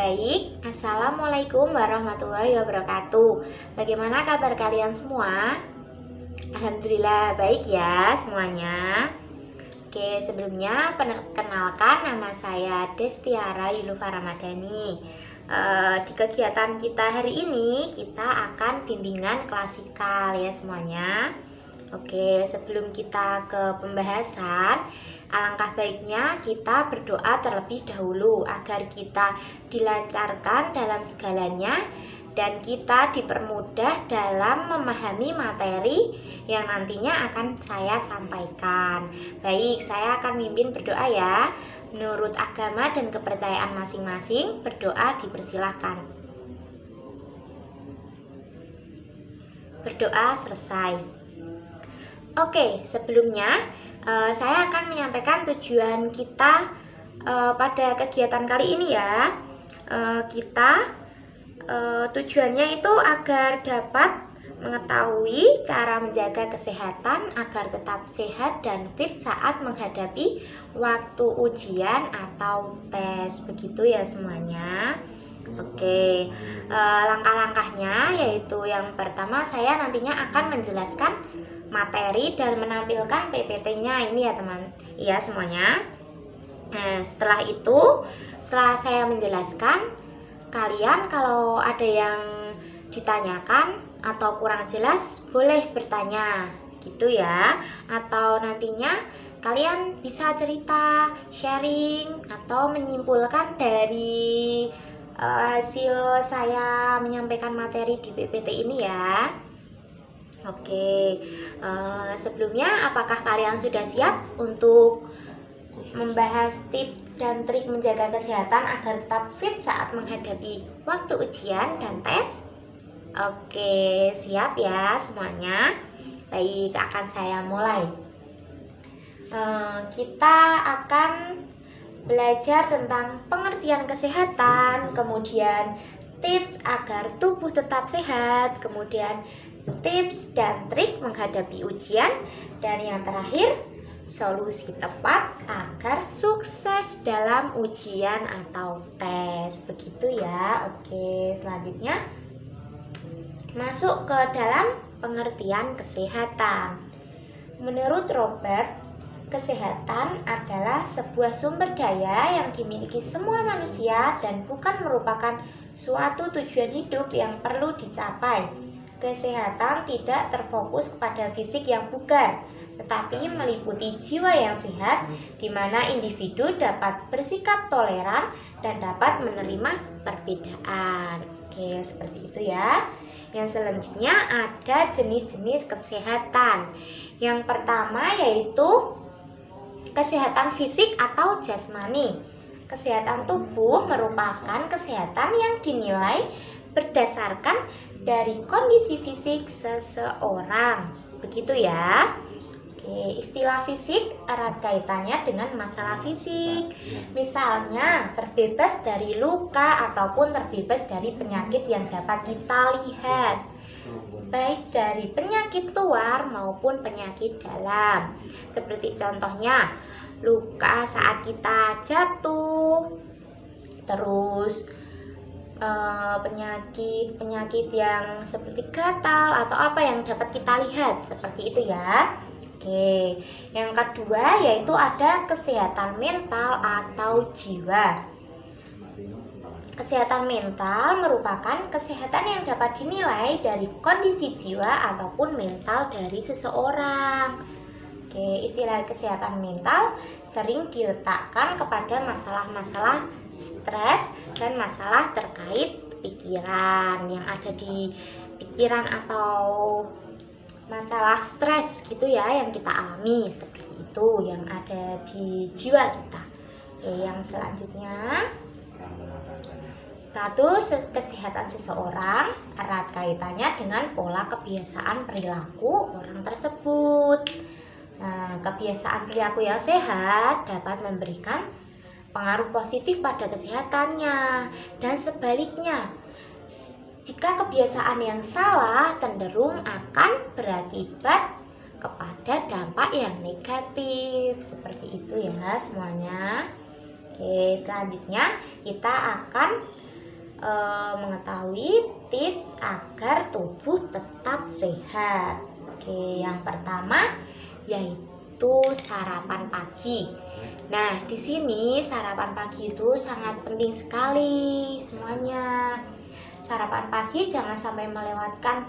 Baik, Assalamualaikum warahmatullahi wabarakatuh. Bagaimana kabar kalian semua? Alhamdulillah baik ya semuanya. Oke, sebelumnya perkenalkan nama saya Destiara Yulufa Ramadhani. Di kegiatan kita hari ini kita akan bimbingan klasikal ya semuanya. Oke, sebelum kita ke pembahasan, alangkah baiknya kita berdoa terlebih dahulu agar kita dilancarkan dalam segalanya dan kita dipermudah dalam memahami materi yang nantinya akan saya sampaikan. Baik, saya akan mimpin berdoa ya. Menurut agama dan kepercayaan masing-masing, berdoa dipersilahkan. Berdoa selesai. Oke, sebelumnya saya akan menyampaikan tujuan kita pada kegiatan kali ini ya. Tujuannya itu agar dapat mengetahui cara menjaga kesehatan agar tetap sehat dan fit saat menghadapi waktu ujian atau tes. Begitu ya semuanya. Oke, langkah-langkahnya yaitu yang pertama saya nantinya akan menjelaskan materi dan menampilkan PPT-nya ini ya teman, ya semuanya. Nah, setelah saya menjelaskan, kalian kalau ada yang ditanyakan atau kurang jelas boleh bertanya gitu ya, atau nantinya kalian bisa cerita, sharing atau menyimpulkan dari hasil saya menyampaikan materi di PPT ini ya. Oke, sebelumnya apakah kalian sudah siap untuk membahas tips dan trik menjaga kesehatan agar tetap fit saat menghadapi waktu ujian dan tes? Oke, siap ya semuanya. Baik, akan saya mulai. Kita akan belajar tentang pengertian kesehatan, kemudian tips agar tubuh tetap sehat, kemudian tips dan trik menghadapi ujian, dan yang terakhir solusi tepat agar sukses dalam ujian atau tes. Begitu ya. Oke, selanjutnya masuk ke dalam pengertian kesehatan. Menurut Robert, kesehatan adalah sebuah sumber daya yang dimiliki semua manusia dan bukan merupakan suatu tujuan hidup yang perlu dicapai. Kesehatan tidak terfokus kepada fisik yang bugar, tetapi meliputi jiwa yang sehat, di mana individu dapat bersikap toleran dan dapat menerima perbedaan. Oke, seperti itu ya. Yang selanjutnya ada jenis-jenis kesehatan. Yang pertama yaitu kesehatan fisik atau jasmani. Kesehatan tubuh merupakan kesehatan yang dinilai berdasarkan dari kondisi fisik seseorang. Begitu ya. Oke, istilah fisik erat kaitannya dengan masalah fisik. Misalnya, terbebas dari luka ataupun terbebas dari penyakit yang dapat kita lihat, baik dari penyakit luar maupun penyakit dalam. Seperti contohnya, luka saat kita jatuh, terus penyakit yang seperti gatal atau apa yang dapat kita lihat, seperti itu ya. Oke, yang kedua yaitu ada kesehatan mental atau jiwa. Kesehatan mental merupakan kesehatan yang dapat dinilai dari kondisi jiwa ataupun mental dari seseorang. Oke, istilah kesehatan mental sering diletakkan kepada masalah-masalah stres dan masalah terkait pikiran yang ada di pikiran atau masalah stres gitu ya yang kita alami, seperti itu yang ada di jiwa kita. Oke, yang selanjutnya status kesehatan seseorang erat kaitannya dengan pola kebiasaan perilaku orang tersebut. Nah, kebiasaan perilaku yang sehat dapat memberikan pengaruh positif pada kesehatannya, dan sebaliknya, jika kebiasaan yang salah cenderung akan berakibat kepada dampak yang negatif. Seperti itu ya semuanya. Oke, selanjutnya kita akan mengetahui tips agar tubuh tetap sehat. Oke, yang pertama yaitu sarapan pagi. Nah, di sini sarapan pagi itu sangat penting sekali semuanya. Sarapan pagi jangan sampai melewatkan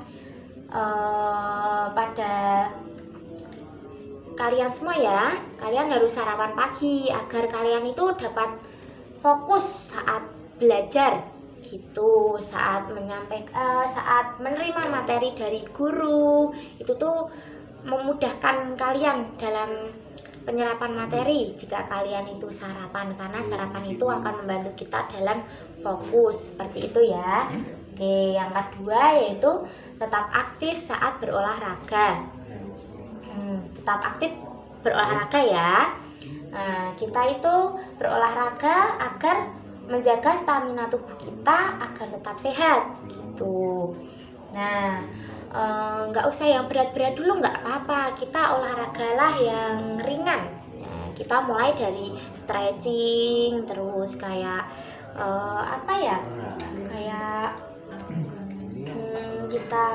pada kalian semua ya. Kalian harus sarapan pagi agar kalian itu dapat fokus saat belajar gitu, saat menerima materi dari guru. Itu tuh memudahkan kalian dalam penyerapan materi jika kalian itu sarapan, karena sarapan itu akan membantu kita dalam fokus, seperti itu ya. Oke, yang kedua yaitu tetap aktif saat berolahraga. Tetap aktif berolahraga ya. Nah, kita itu berolahraga agar menjaga stamina tubuh kita agar tetap sehat gitu. Nah, nggak usah yang berat-berat dulu, nggak apa-apa, kita olahragalah yang ringan. Nah, kita mulai dari stretching, terus kayak kayak kita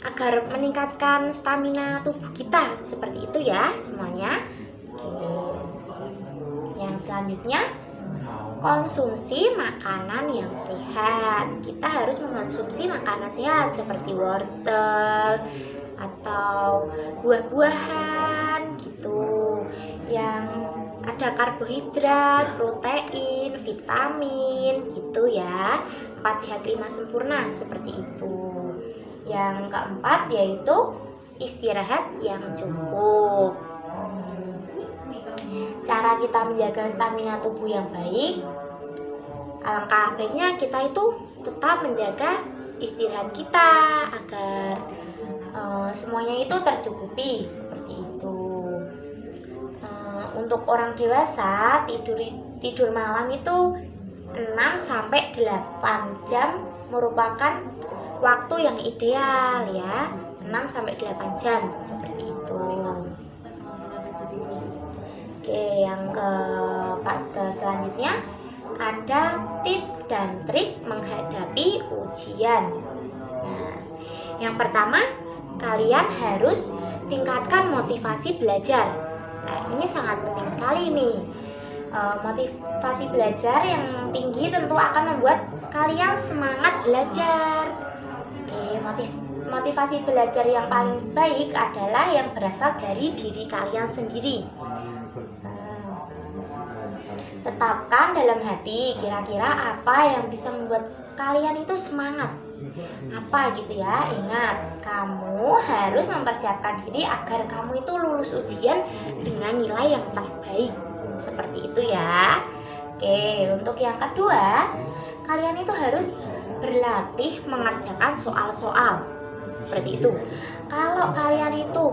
agar meningkatkan stamina tubuh kita, seperti itu ya semuanya. Yang selanjutnya, konsumsi makanan yang sehat. Kita harus mengonsumsi makanan sehat seperti wortel atau buah-buahan gitu, yang ada karbohidrat, protein, vitamin gitu ya. 4 sehat 5 sempurna, seperti itu. Yang keempat yaitu istirahat yang cukup. Cara kita menjaga stamina tubuh yang baik, alangkah baiknya kita itu tetap menjaga istirahat kita agar semuanya itu tercukupi, seperti itu. Untuk orang dewasa, tidur malam itu 6-8 jam merupakan waktu yang ideal ya. 6-8 jam, seperti itu. Oke, yang ke selanjutnya ada tips dan trik menghadapi ujian. Nah, yang pertama, kalian harus tingkatkan motivasi belajar. Nah, ini sangat penting sekali nih. Motivasi belajar yang tinggi tentu akan membuat kalian semangat belajar. Oke, motivasi belajar yang paling baik adalah yang berasal dari diri kalian sendiri. Tetapkan dalam hati kira-kira apa yang bisa membuat kalian itu semangat. Apa gitu ya. Ingat, kamu harus mempersiapkan diri agar kamu itu lulus ujian dengan nilai yang terbaik. Seperti itu ya. Oke, untuk yang kedua, kalian itu harus berlatih mengerjakan soal-soal. Seperti itu. Kalau kalian itu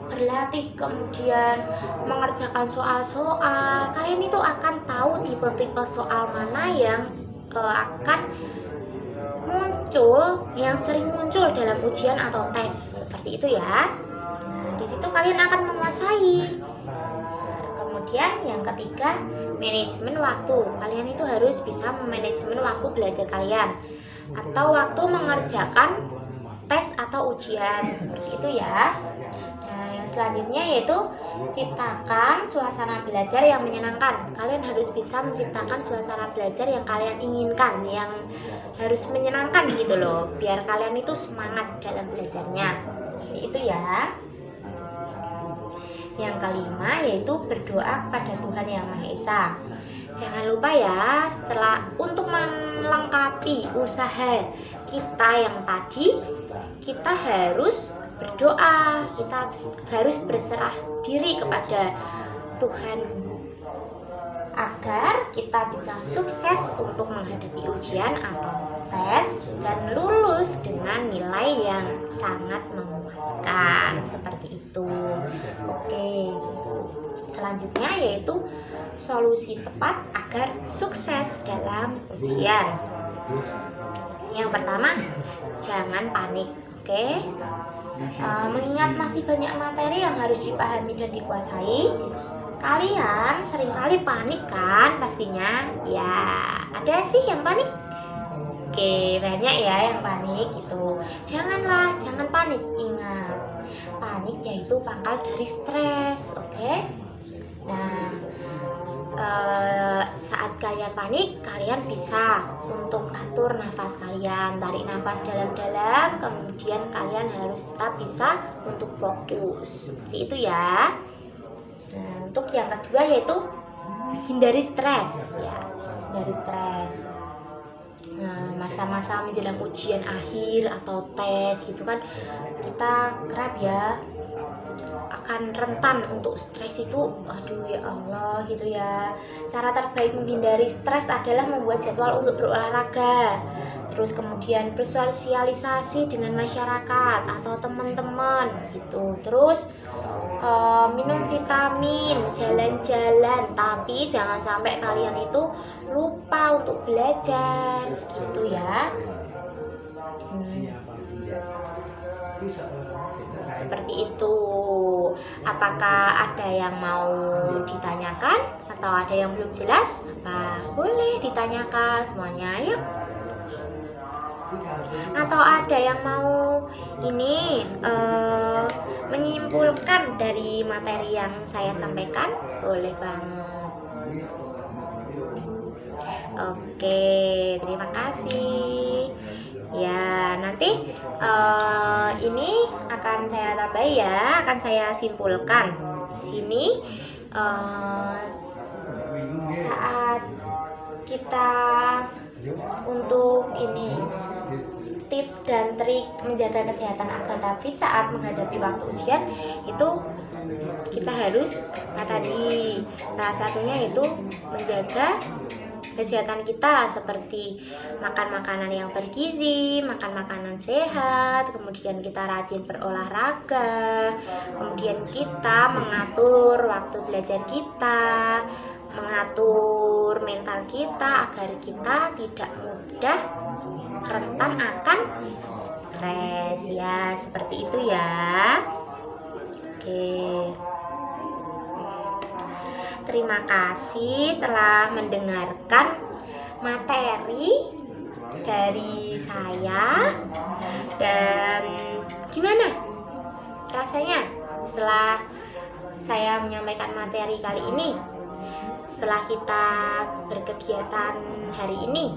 berlatih kemudian mengerjakan soal-soal, kalian itu akan tahu tipe-tipe soal mana yang akan muncul, yang sering muncul dalam ujian atau tes, seperti itu ya. Nah, di situ kalian akan menguasai. Kemudian yang ketiga, manajemen waktu. Kalian itu harus bisa memanajemen waktu belajar kalian atau waktu mengerjakan tes atau ujian, seperti itu ya. Selanjutnya yaitu ciptakan suasana belajar yang menyenangkan. Kalian harus bisa menciptakan suasana belajar yang kalian inginkan, yang harus menyenangkan gitu loh, biar kalian itu semangat dalam belajarnya. Itu ya. Yang kelima yaitu berdoa kepada Tuhan Yang Maha Esa. Jangan lupa ya, untuk melengkapi usaha kita yang tadi, kita harus berdoa, kita harus berserah diri kepada Tuhan agar kita bisa sukses untuk menghadapi ujian atau tes dan lulus dengan nilai yang sangat memuaskan, seperti itu. Oke, selanjutnya yaitu solusi tepat agar sukses dalam ujian. Yang pertama, jangan panik. Oke, mengingat masih banyak materi yang harus dipahami dan dikuasai, Kalian seringkali panik kan pastinya? Ya, ada sih yang panik. Oke, banyak ya yang panik gitu. Jangan panik. Ingat, panik yaitu pangkal dari stres, oke? Nah, saat kalian panik, kalian bisa untuk atur nafas kalian. Tarik nafas dalam-dalam, kemudian kalian harus tetap bisa untuk fokus. Seperti itu ya. Nah, untuk yang kedua yaitu hindari stres ya, hindari stres. Nah, masa-masa menjelang ujian akhir atau tes gitu kan, kita kerap ya akan rentan untuk stres itu. Aduh ya Allah gitu ya. Cara terbaik menghindari stres adalah membuat jadwal untuk berolahraga, terus kemudian bersosialisasi dengan masyarakat atau teman-teman gitu, terus minum vitamin, jalan-jalan, tapi jangan sampai kalian itu lupa untuk belajar gitu ya. Seperti itu. Apakah ada yang mau ditanyakan atau ada yang belum jelas? Apa boleh ditanyakan semuanya, yuk. Atau ada yang mau ini menyimpulkan dari materi yang saya sampaikan? Boleh banget. Oke, terima kasih. Ya, nanti ini akan saya tambahi ya, akan saya simpulkan di sini. Saat kita untuk ini tips dan trik menjaga kesehatan agar fit saat menghadapi waktu ujian itu kita harus tadi salah satunya itu menjaga kesehatan kita seperti makan makanan yang bergizi, makan makanan sehat, kemudian kita rajin berolahraga, kemudian kita mengatur waktu belajar kita, mengatur mental kita agar kita tidak mudah rentan akan stres ya, seperti itu ya. Oke. Terima kasih telah mendengarkan materi dari saya. Dan gimana rasanya setelah saya menyampaikan materi kali ini? Setelah kita berkegiatan hari ini,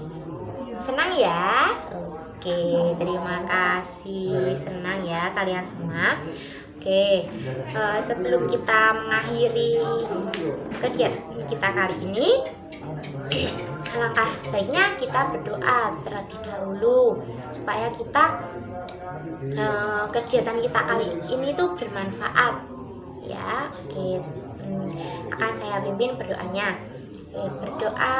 senang ya? Oke, terima kasih, senang ya kalian semua. Oke, sebelum kita mengakhiri kegiatan kita kali ini, alangkah baiknya kita berdoa terlebih dahulu supaya kita kegiatan kita kali ini tuh bermanfaat ya. Oke, akan saya pimpin berdoanya. Oke, berdoa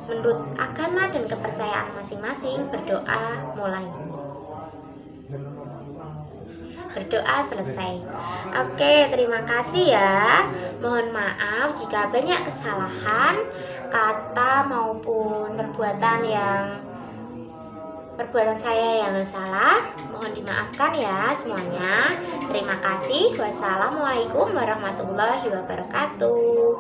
menurut agama dan kepercayaan masing-masing. Berdoa mulai. Berdoa selesai. Oke, terima kasih ya. Mohon maaf jika banyak kesalahan kata maupun perbuatan saya yang salah. Mohon dimaafkan ya semuanya. Terima kasih. Wassalamualaikum warahmatullahi wabarakatuh.